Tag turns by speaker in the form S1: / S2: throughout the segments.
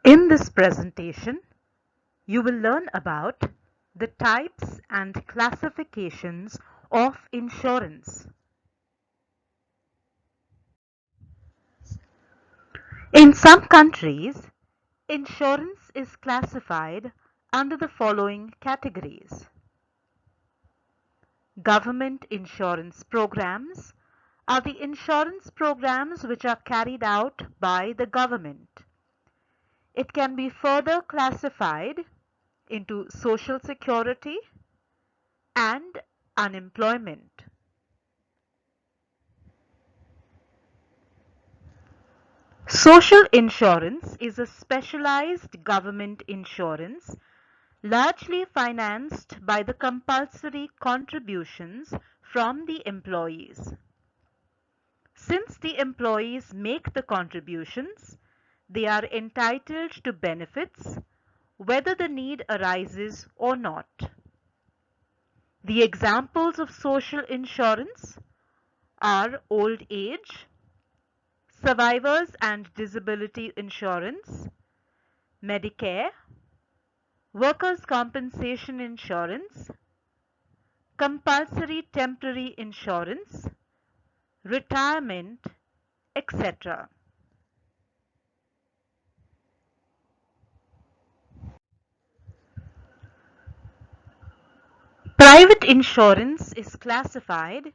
S1: In this presentation, you will learn about the types and classifications of insurance. In some countries, insurance is classified under the following categories. Government insurance programs are the insurance programs which are carried out by the government. It can be further classified into social security and unemployment. Social insurance is a specialized government insurance largely financed by the compulsory contributions from the employees. Since the employees make the contributions, they are entitled to benefits whether the need arises or not. The examples of social insurance are old age, survivors and disability insurance, Medicare, workers' compensation insurance, compulsory temporary insurance, retirement, etc. Private insurance is classified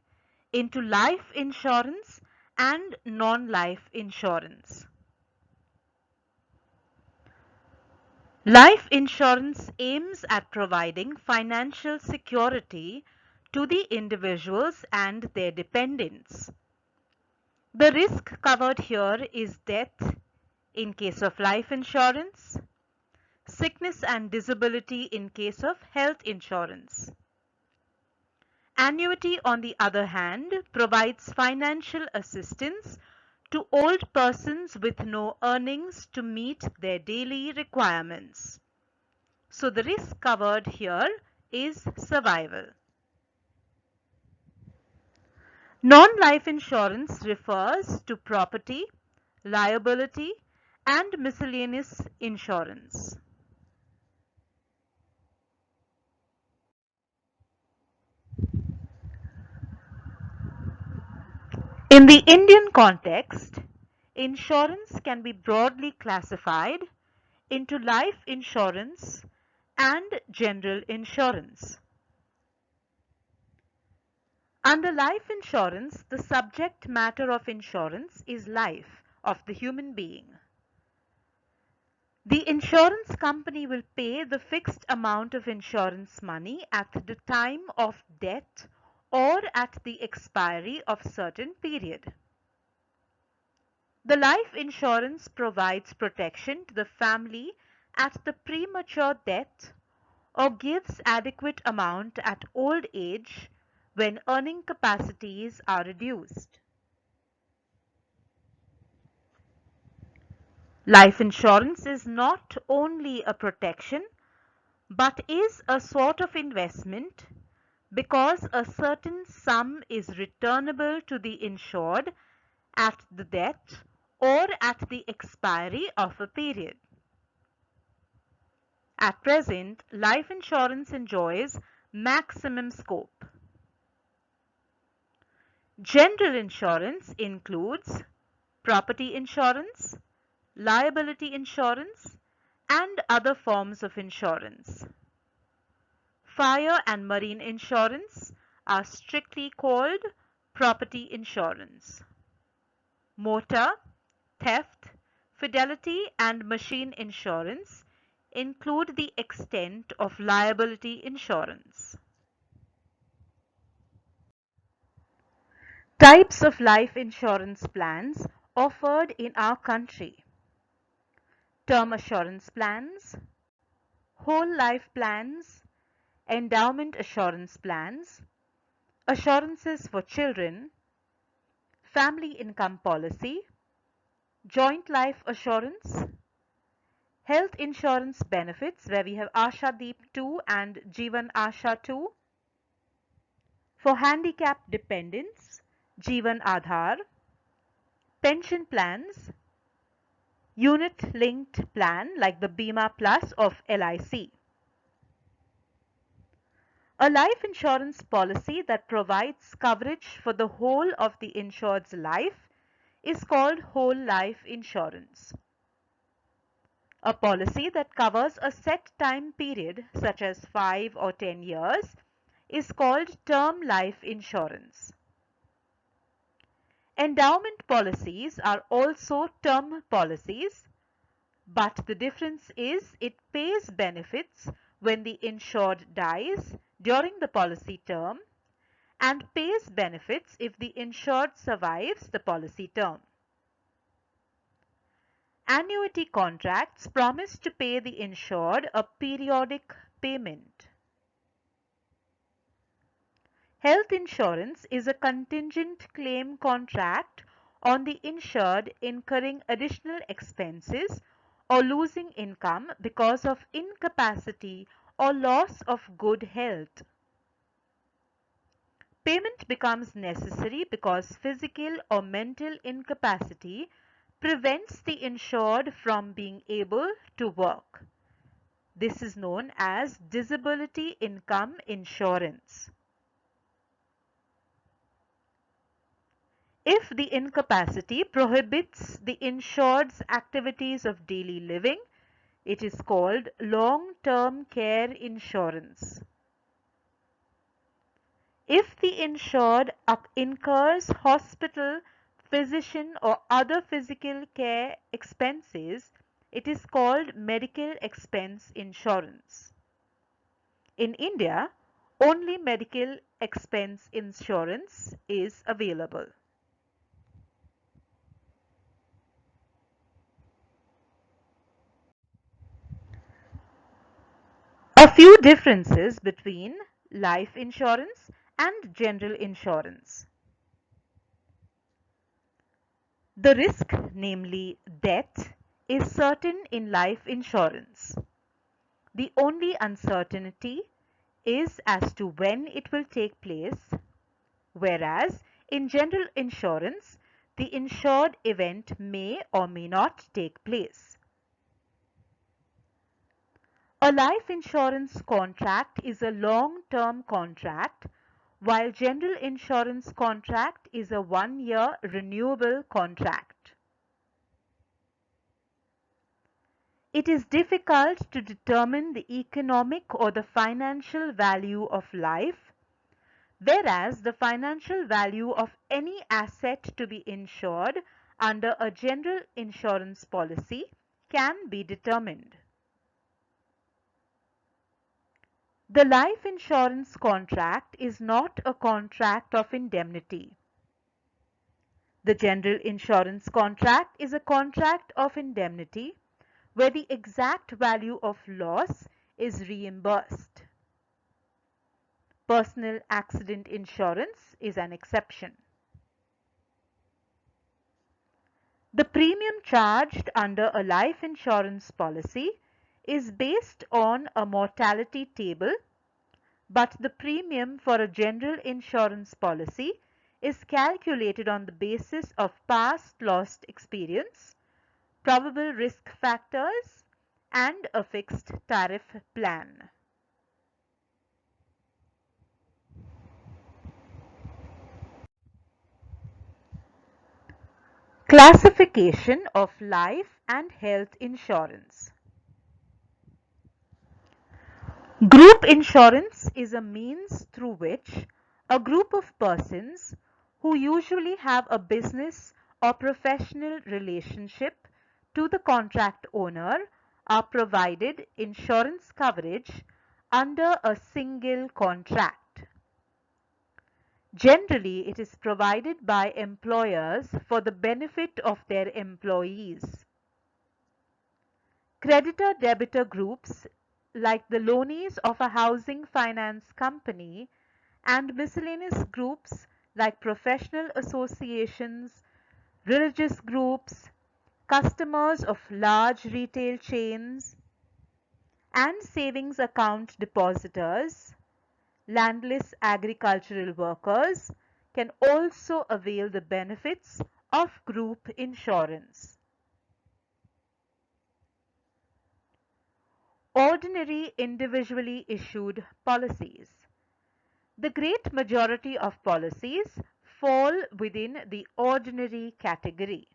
S1: into life insurance and non-life insurance. Life insurance aims at providing financial security to the individuals and their dependents. The risk covered here is death in case of life insurance, sickness and disability in case of health insurance. Annuity, on the other hand, provides financial assistance to old persons with no earnings to meet their daily requirements. So the risk covered here is survival. Non-life insurance refers to property, liability, and miscellaneous insurance. In the Indian context, insurance can be broadly classified into life insurance and general insurance. Under life insurance, the subject matter of insurance is life of the human being. The insurance company will pay the fixed amount of insurance money at the time of death or at the expiry of certain period. The life insurance provides protection to the family at the premature death or gives adequate amount at old age when earning capacities are reduced. Life insurance is not only a protection but is a sort of investment because a certain sum is returnable to the insured at the death or at the expiry of a period. At present, life insurance enjoys maximum scope. General insurance includes property insurance, liability insurance, and other forms of insurance. Fire and marine insurance are strictly called property insurance. Motor, theft, fidelity, and machine insurance include the extent of liability insurance. Types of life insurance plans offered in our country: term assurance plans, whole life plans, endowment assurance plans, assurances for children, family income policy, joint life assurance, health insurance benefits where we have Asha Deep 2 and Jeevan Asha 2, for handicapped dependents, Jeevan Aadhar, pension plans, unit-linked plan like the Bima Plus of LIC. A life insurance policy that provides coverage for the whole of the insured's life is called whole life insurance. A policy that covers a set time period, such as 5 or 10 years, is called term life insurance. Endowment policies are also term policies, but the difference is it pays benefits when the insured dies during the policy term and pays benefits if the insured survives the policy term. Annuity contracts promise to pay the insured a periodic payment. Health insurance is a contingent claim contract on the insured incurring additional expenses or losing income because of incapacity or loss of good health. Payment becomes necessary because physical or mental incapacity prevents the insured from being able to work. This is known as disability income insurance. If the incapacity prohibits the insured's activities of daily living, it is called long-term care insurance. If the insured incurs hospital, physician or other physical care expenses, it is called medical expense insurance. In India, only medical expense insurance is available. A few differences between life insurance and general insurance. The risk, namely death, is certain in life insurance. The only uncertainty is as to when it will take place, whereas in general insurance, the insured event may or may not take place. A life insurance contract is a long-term contract, while general insurance contract is a one-year renewable contract. It is difficult to determine the economic or the financial value of life, whereas the financial value of any asset to be insured under a general insurance policy can be determined. The life insurance contract is not a contract of indemnity. The general insurance contract is a contract of indemnity where the exact value of loss is reimbursed. Personal accident insurance is an exception. The premium charged under a life insurance policy is based on a mortality table, but the premium for a general insurance policy is calculated on the basis of past loss experience, probable risk factors, and a fixed tariff plan. Classification of life and health insurance. Group insurance is a means through which a group of persons who usually have a business or professional relationship to the contract owner are provided insurance coverage under a single contract. Generally, it is provided by employers for the benefit of their employees. Creditor-debtor groups like the loanees of a housing finance company and miscellaneous groups like professional associations, religious groups, customers of large retail chains, and savings account depositors, landless agricultural workers can also avail the benefits of group insurance. Ordinary individually issued policies. The great majority of policies fall within the ordinary category.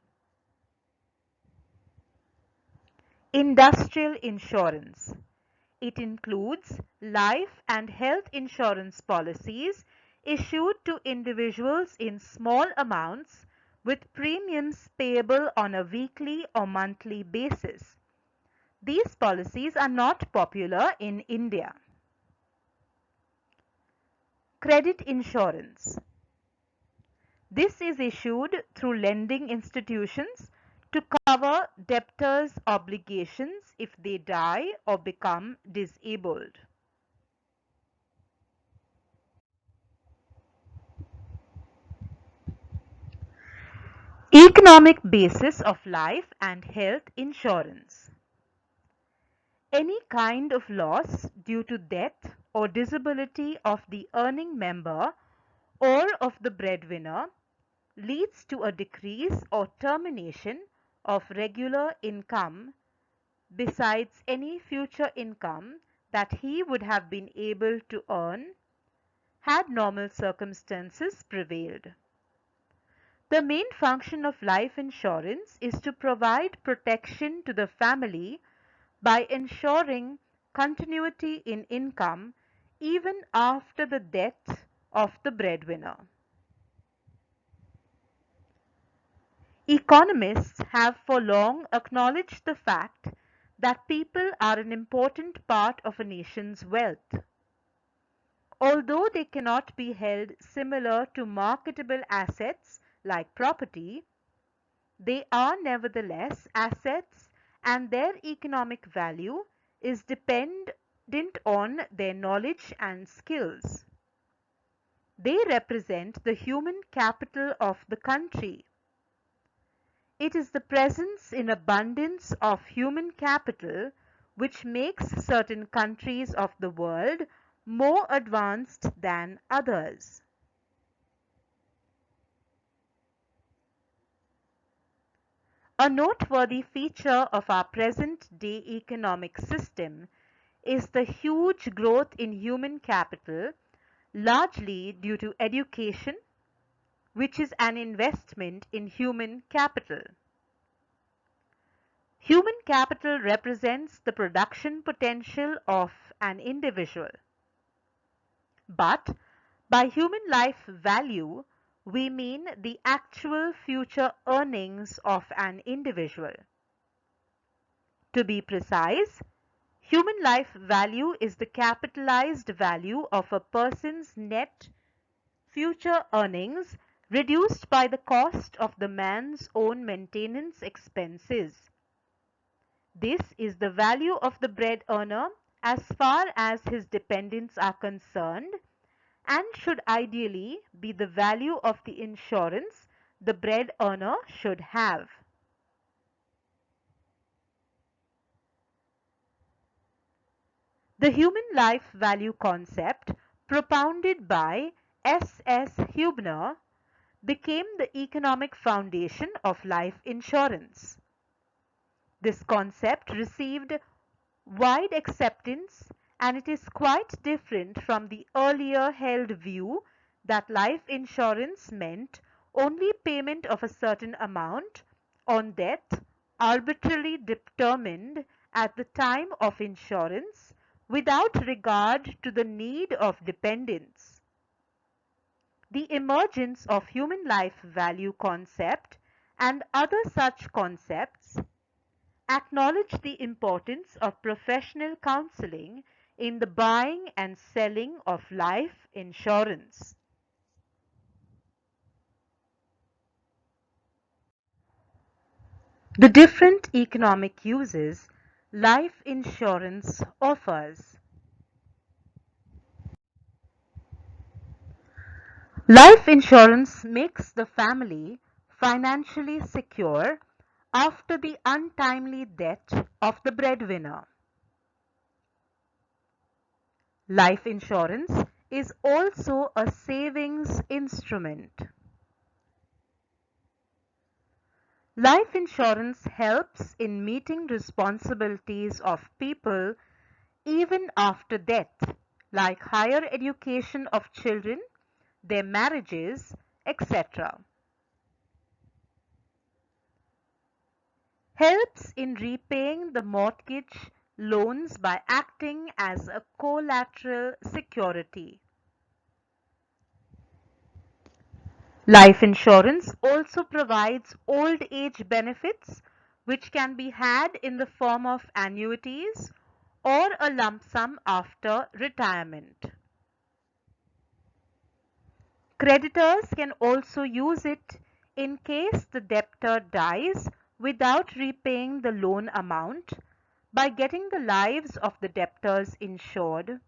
S1: Industrial insurance. It includes life and health insurance policies issued to individuals in small amounts with premiums payable on a weekly or monthly basis. These policies are not popular in India. Credit insurance. This is issued through lending institutions to cover debtors' obligations if they die or become disabled. Economic basis of life and health insurance. Any kind of loss due to death or disability of the earning member or of the breadwinner leads to a decrease or termination of regular income besides any future income that he would have been able to earn had normal circumstances prevailed. The main function of life insurance is to provide protection to the family by ensuring continuity in income even after the death of the breadwinner. Economists have for long acknowledged the fact that people are an important part of a nation's wealth. Although they cannot be held similar to marketable assets like property, they are nevertheless assets and their economic value is dependent on their knowledge and skills. They represent the human capital of the country. It is the presence in abundance of human capital which makes certain countries of the world more advanced than others. A noteworthy feature of our present-day economic system is the huge growth in human capital, largely due to education, which is an investment in human capital. Human capital represents the production potential of an individual. But by human life value, we mean the actual future earnings of an individual. To be precise, human life value is the capitalized value of a person's net future earnings reduced by the cost of the man's own maintenance expenses. This is the value of the bread earner as far as his dependents are concerned and should ideally be the value of the insurance the bread earner should have. The human life value concept propounded by S.S. Hubner became the economic foundation of life insurance. This concept received wide acceptance and it is quite different from the earlier held view that life insurance meant only payment of a certain amount on death arbitrarily determined at the time of insurance without regard to the need of dependents. The emergence of human life value concept and other such concepts acknowledge the importance of professional counseling in the buying and selling of life insurance. The different economic uses life insurance offers. Life insurance makes the family financially secure after the untimely death of the breadwinner. Life insurance is also a savings instrument. Life insurance helps in meeting responsibilities of people even after death, like higher education of children, their marriages, etc. Helps in repaying the mortgage loans by acting as a collateral security. Life insurance also provides old age benefits which can be had in the form of annuities or a lump sum after retirement. Creditors can also use it in case the debtor dies without repaying the loan amount by getting the lives of the debtors insured,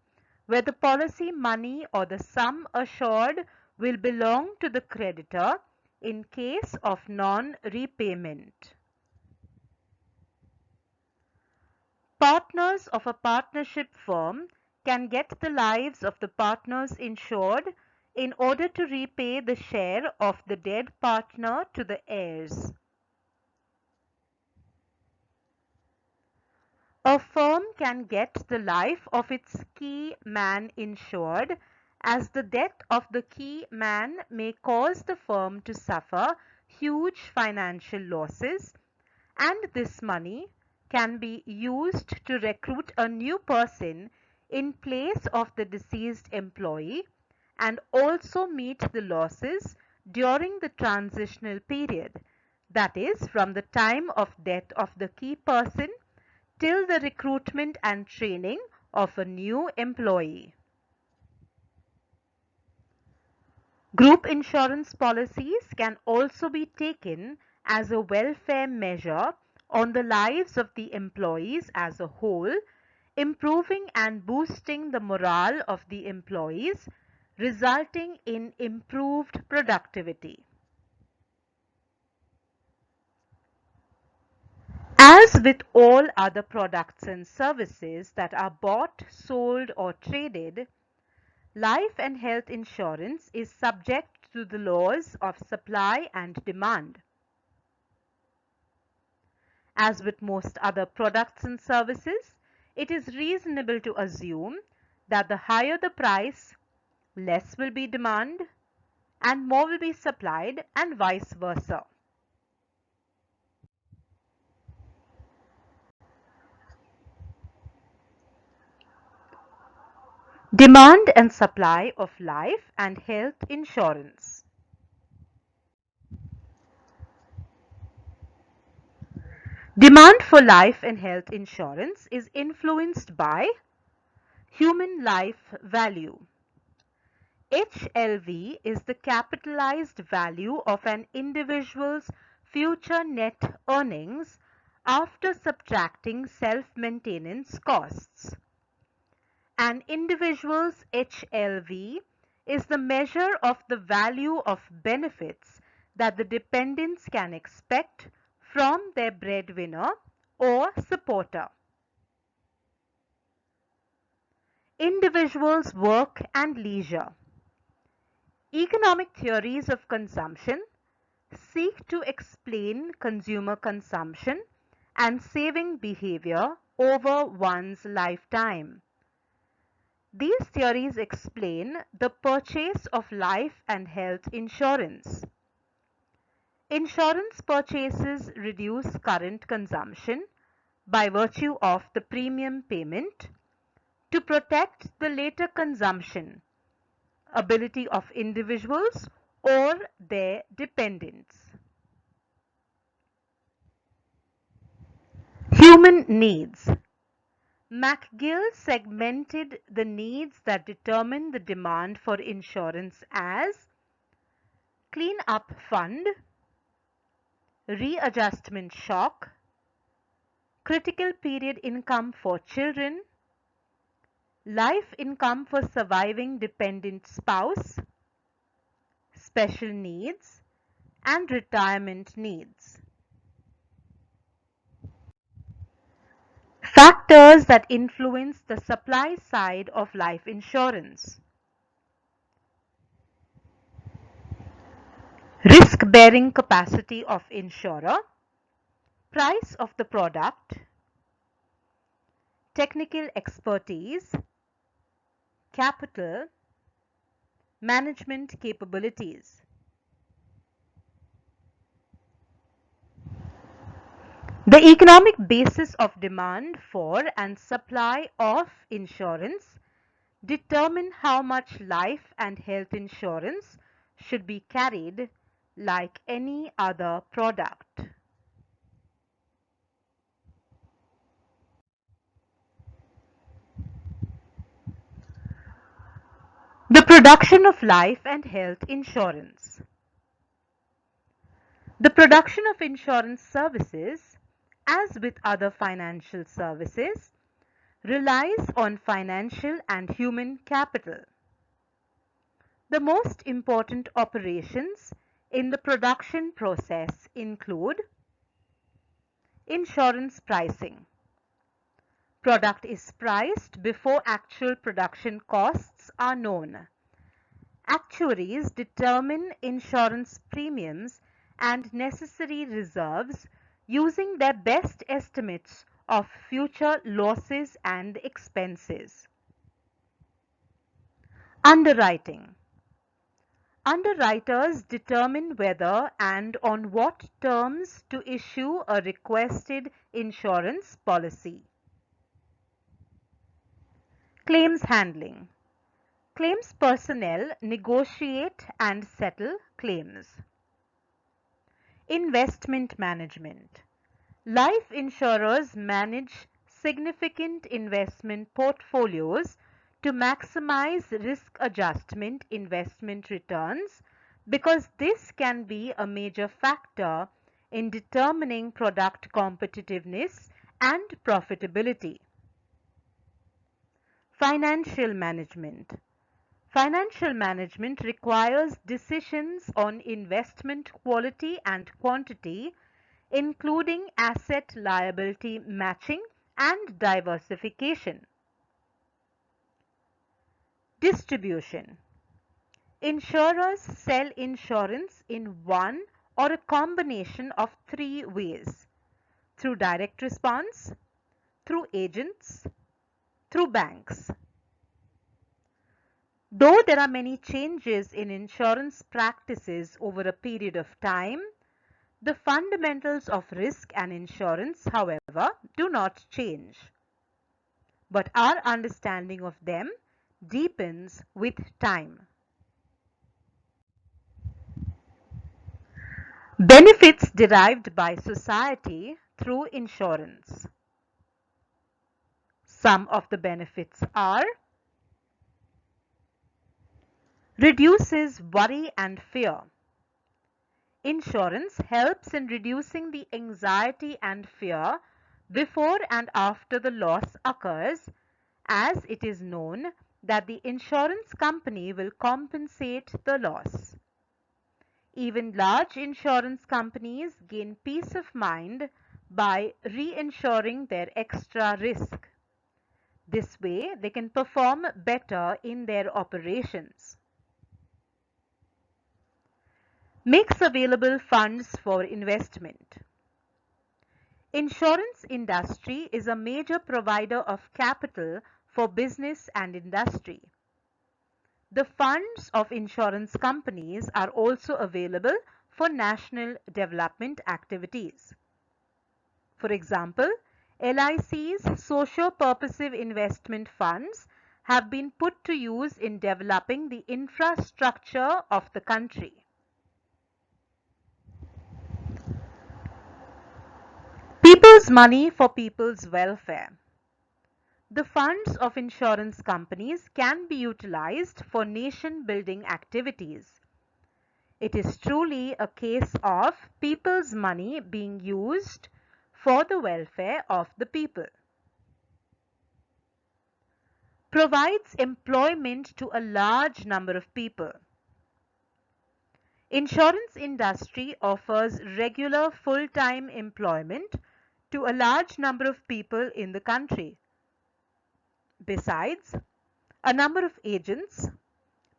S1: where the policy money or the sum assured will belong to the creditor in case of non-repayment. Partners of a partnership firm can get the lives of the partners insured in order to repay the share of the dead partner to the heirs. A firm can get the life of its key man insured, as the death of the key man may cause the firm to suffer huge financial losses, and this money can be used to recruit a new person in place of the deceased employee and also meet the losses during the transitional period, that is, from the time of death of the key person till the recruitment and training of a new employee. Group insurance policies can also be taken as a welfare measure on the lives of the employees as a whole, improving and boosting the morale of the employees, resulting in improved productivity. As with all other products and services that are bought, sold, or traded, life and health insurance is subject to the laws of supply and demand. As with most other products and services, it is reasonable to assume that the higher the price, less will be demand and more will be supplied, and vice versa. Demand and supply of life and health insurance. Demand for life and health insurance is influenced by human life value. HLV is the capitalized value of an individual's future net earnings after subtracting self-maintenance costs. An individual's HLV is the measure of the value of benefits that the dependents can expect from their breadwinner or supporter. Individuals' work and leisure. Economic theories of consumption seek to explain consumer consumption and saving behavior over one's lifetime. These theories explain the purchase of life and health insurance. Insurance purchases reduce current consumption by virtue of the premium payment to protect the later consumption ability of individuals or their dependents. Human needs. McGill segmented the needs that determine the demand for insurance as clean-up fund, readjustment shock, critical period income for children, life income for surviving dependent spouse, special needs, and retirement needs. Factors that influence the supply side of life insurance. Risk-bearing capacity of insurer, price of the product, technical expertise, capital, management capabilities. The economic basis of demand for and supply of insurance determine how much life and health insurance should be carried like any other product. The production of life and health insurance. The production of insurance services, as with other financial services, relies on financial and human capital. The most important operations in the production process include insurance pricing. Product is priced before actual production costs are known. Actuaries determine insurance premiums and necessary reserves using their best estimates of future losses and expenses. Underwriting. Underwriters determine whether and on what terms to issue a requested insurance policy. Claims handling. Claims personnel negotiate and settle claims. Investment management. Life insurers manage significant investment portfolios to maximize risk adjustment investment returns because this can be a major factor in determining product competitiveness and profitability. Financial management. Financial management requires decisions on investment quality and quantity, including asset liability matching and diversification. Distribution. Insurers sell insurance in one or a combination of three ways: through direct response, through agents, through banks. Though there are many changes in insurance practices over a period of time, the fundamentals of risk and insurance, however, do not change. But our understanding of them deepens with time. Benefits derived by society through insurance. Some of the benefits are: reduces worry and fear. Insurance helps in reducing the anxiety and fear before and after the loss occurs, as it is known that the insurance company will compensate the loss. Even large insurance companies gain peace of mind by reinsuring their extra risk. This way, they can perform better in their operations. Makes available funds for investment. Insurance industry is a major provider of capital for business and industry. The funds of insurance companies are also available for national development activities. For example, LIC's socio-purposive investment funds have been put to use in developing the infrastructure of the country. People's money for people's welfare. The funds of insurance companies can be utilized for nation-building activities. It is truly a case of people's money being used for the welfare of the people. Provides employment to a large number of people. Insurance industry offers regular full-time employment to a large number of people in the country. Besides, a number of agents,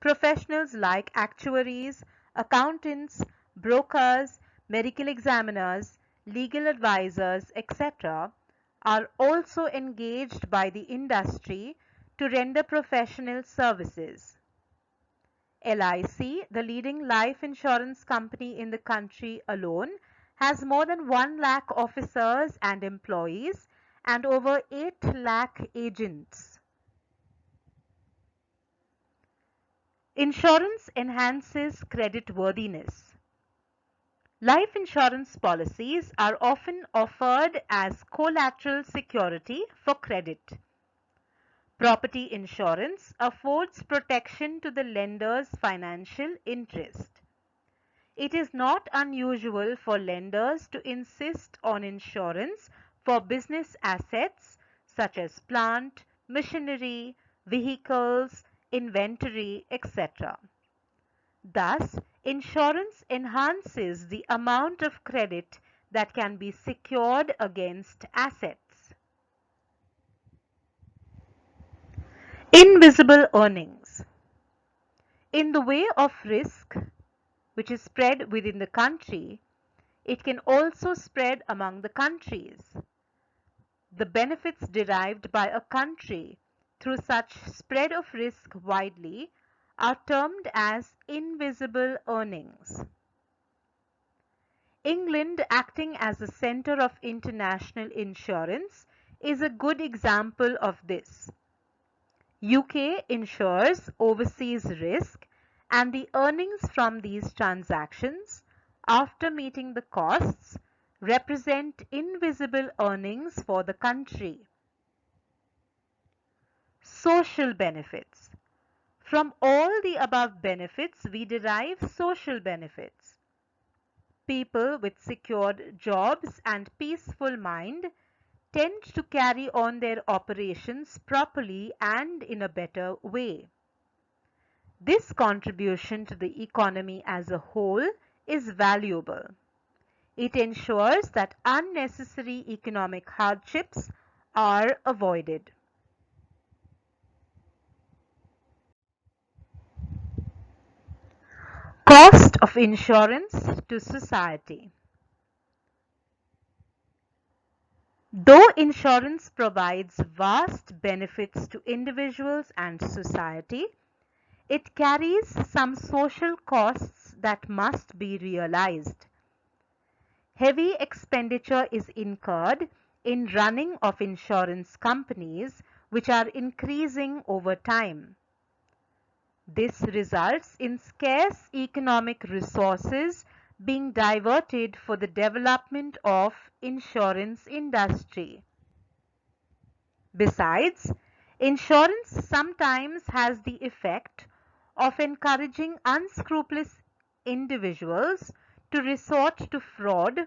S1: professionals like actuaries, accountants, brokers, medical examiners, legal advisors, etc., are also engaged by the industry to render professional services. LIC, the leading life insurance company in the country alone, has more than 1 lakh officers and employees and over 8 lakh agents. Insurance enhances creditworthiness. Life insurance policies are often offered as collateral security for credit. Property insurance affords protection to the lender's financial interest. It is not unusual for lenders to insist on insurance for business assets such as plant, machinery, vehicles, inventory, etc. Thus, insurance enhances the amount of credit that can be secured against assets. Invisible earnings. In the way of risk, which is spread within the country, it can also spread among the countries. The benefits derived by a country through such spread of risk widely are termed as invisible earnings. England, acting as a center of international insurance, is a good example of this. UK insures overseas risk, and the earnings from these transactions, after meeting the costs, represent invisible earnings for the country. Social benefits. From all the above benefits, we derive social benefits. People with secured jobs and peaceful mind tend to carry on their operations properly and in a better way. This contribution to the economy as a whole is valuable. It ensures that unnecessary economic hardships are avoided. Cost of insurance to society. Though insurance provides vast benefits to individuals and society, it carries some social costs that must be realized. Heavy expenditure is incurred in running of insurance companies, which are increasing over time. This results in scarce economic resources being diverted for the development of insurance industry. Besides, insurance sometimes has the effect of encouraging unscrupulous individuals to resort to fraud,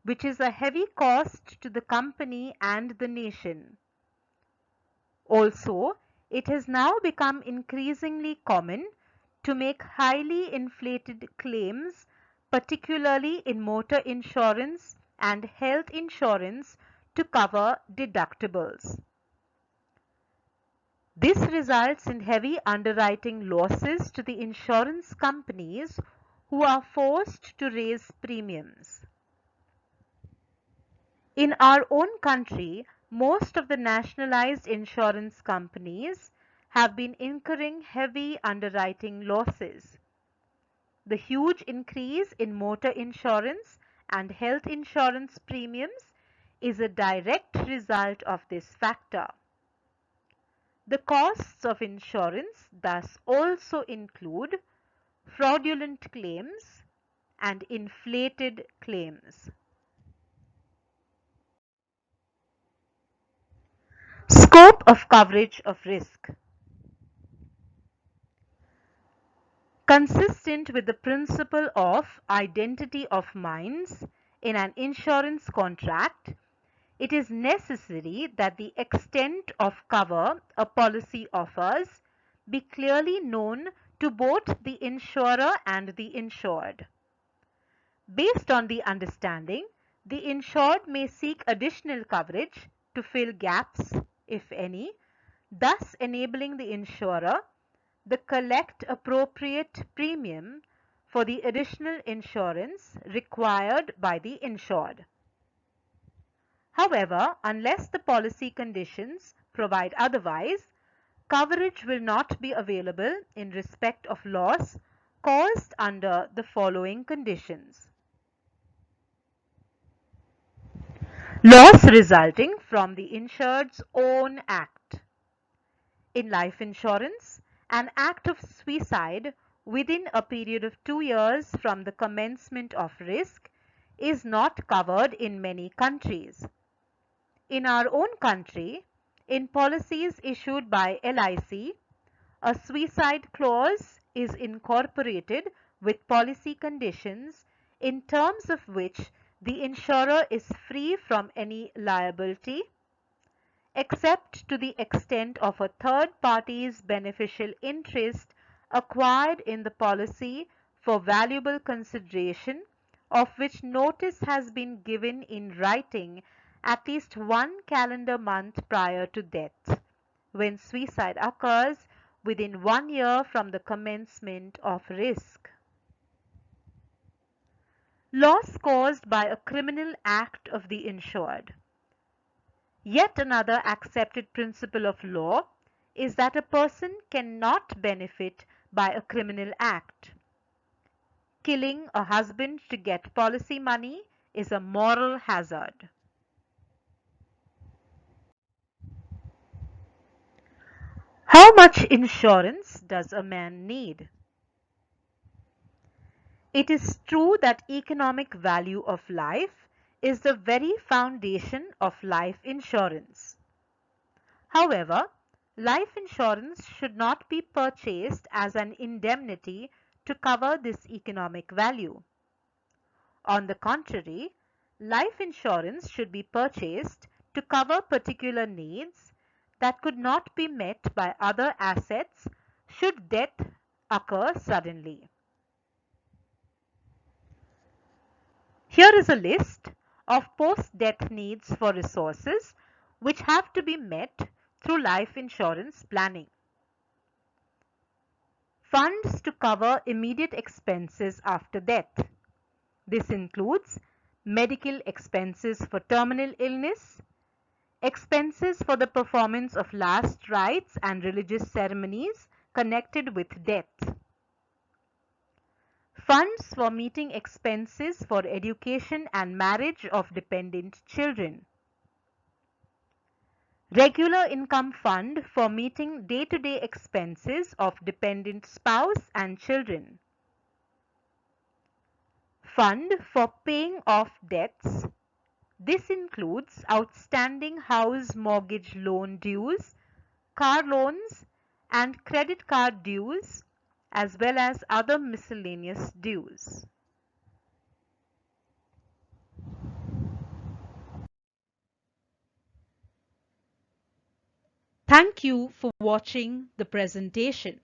S1: which is a heavy cost to the company and the nation. Also, it has now become increasingly common to make highly inflated claims, particularly in motor insurance and health insurance, to cover deductibles. This results in heavy underwriting losses to the insurance companies who are forced to raise premiums. In our own country, most of the nationalized insurance companies have been incurring heavy underwriting losses. The huge increase in motor insurance and health insurance premiums is a direct result of this factor. The costs of insurance thus also include fraudulent claims and inflated claims. Scope of coverage of risk. Consistent with the principle of identity of minds in an insurance contract, it is necessary that the extent of cover a policy offers be clearly known to both the insurer and the insured. Based on the understanding, the insured may seek additional coverage to fill gaps, if any, thus enabling the insurer to collect appropriate premium for the additional insurance required by the insured. However, unless the policy conditions provide otherwise, coverage will not be available in respect of loss caused under the following conditions. Loss resulting from the insured's own act. In life insurance, an act of suicide within a period of 2 years from the commencement of risk is not covered in many countries. In our own country, in policies issued by LIC, a suicide clause is incorporated with policy conditions in terms of which the insurer is free from any liability except to the extent of a third party's beneficial interest acquired in the policy for valuable consideration of which notice has been given in writing at least 1 calendar month prior to death, when suicide occurs within 1 year from the commencement of risk. Loss caused by a criminal act of the insured. Yet another accepted principle of law is that a person cannot benefit by a criminal act. Killing a husband to get policy money is a moral hazard. How much insurance does a man need? It is true that economic value of life is the very foundation of life insurance. However, life insurance should not be purchased as an indemnity to cover this economic value. On the contrary, life insurance should be purchased to cover particular needs that could not be met by other assets should death occur suddenly. Here is a list of post-death needs for resources which have to be met through life insurance planning. Funds to cover immediate expenses after death. This includes medical expenses for terminal illness, expenses for the performance of last rites and religious ceremonies connected with death, funds for meeting expenses for education and marriage of dependent children, regular income fund for meeting day-to-day expenses of dependent spouse and children, fund for paying off debts. This includes outstanding house mortgage loan dues, car loans, and credit card dues, as well as other miscellaneous dues. Thank you for watching the presentation.